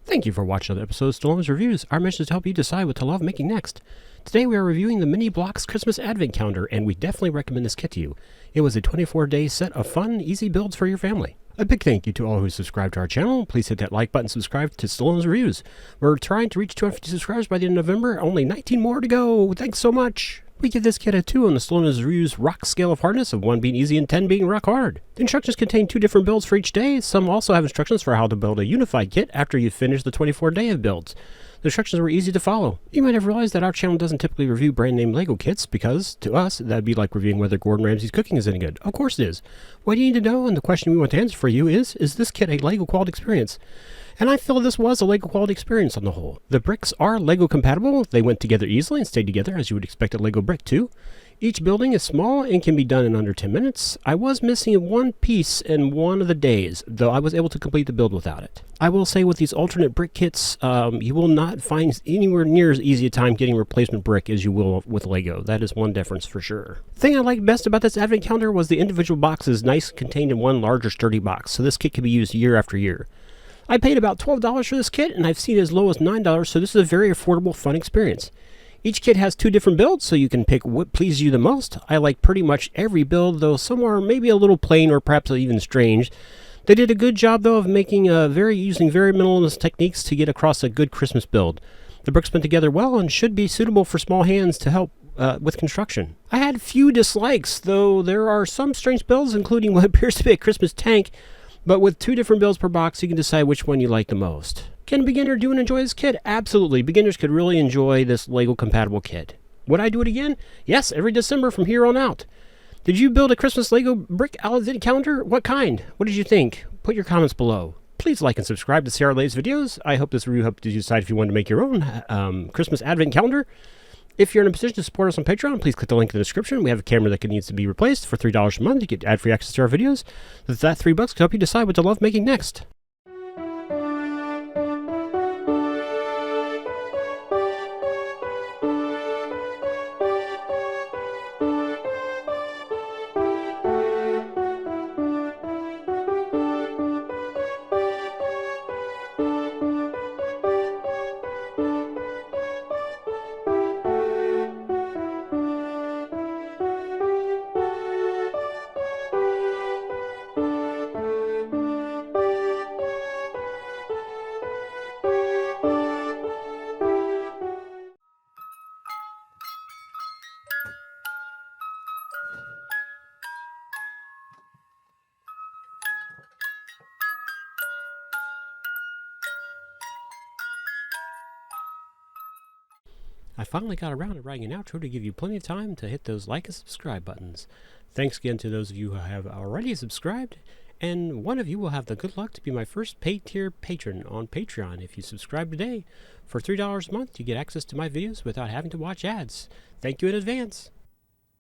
Thank you for watching another episode of Stallone's Reviews. Our mission is to help you decide what to love making next. Today we are reviewing the Mini Blocks Christmas Advent Calendar, and we definitely recommend this kit to you. It was a 24-day set of fun, easy builds for your family. A big thank you to all who subscribe to our channel. Please hit that like button, subscribe to Stallone's Reviews. We're trying to reach 250 subscribers by the end of November. Only 19 more to go. Thanks so much. We give this kit a 2 on the Stallone's Reviews rock scale of hardness, of 1 being easy and 10 being rock hard. The instructions contain 2 different builds for each day. Some also have instructions for how to build a unified kit after you finish the 24-day of builds. The instructions were easy to follow. You might have realized that our channel doesn't typically review brand name LEGO kits because, to us, that'd be like reviewing whether Gordon Ramsay's cooking is any good. Of course it is. What you need to know, and the question we want to answer for you is this kit a LEGO quality experience? And I feel this was a LEGO quality experience on the whole. The bricks are LEGO compatible. They went together easily and stayed together as you would expect a LEGO brick to. Each building is small and can be done in under 10 minutes. I was missing one piece in one of the days, though I was able to complete the build without it. I will say with these alternate brick kits, you will not find anywhere near as easy a time getting replacement brick as you will with LEGO. That is one difference for sure. The thing I liked best about this advent calendar was the individual boxes nice contained in one larger sturdy box, so this kit can be used year after year. I paid about $12 for this kit, and I've seen it as low as $9, so this is a very affordable, fun experience. Each kit has 2 different builds, so you can pick what pleases you the most. I like pretty much every build, though some are maybe a little plain or perhaps even strange. They did a good job, though, of making using very minimalist techniques to get across a good Christmas build. The bricks went together well and should be suitable for small hands to help with construction. I had few dislikes, though there are some strange builds, including what appears to be a Christmas tank, but with 2 different builds per box, you can decide which one you like the most. Can a beginner do and enjoy this kit? Absolutely. Beginners could really enjoy this LEGO compatible kit. Would I do it again? Yes, every December from here on out. Did you build a Christmas LEGO brick advent calendar? What kind? What did you think? Put your comments below. Please like and subscribe to see our latest videos. I hope this review helped you decide if you want to make your own Christmas advent calendar. If you're in a position to support us on Patreon, please click the link in the description. We have a camera that needs to be replaced for $3 a month. You get ad-free access to our videos. That $3 can help you decide what to love making next. I finally got around to writing an outro to give you plenty of time to hit those like and subscribe buttons. Thanks again to those of you who have already subscribed, and one of you will have the good luck to be my first paid tier patron on Patreon. If you subscribe today, for $3 a month, you get access to my videos without having to watch ads. Thank you in advance.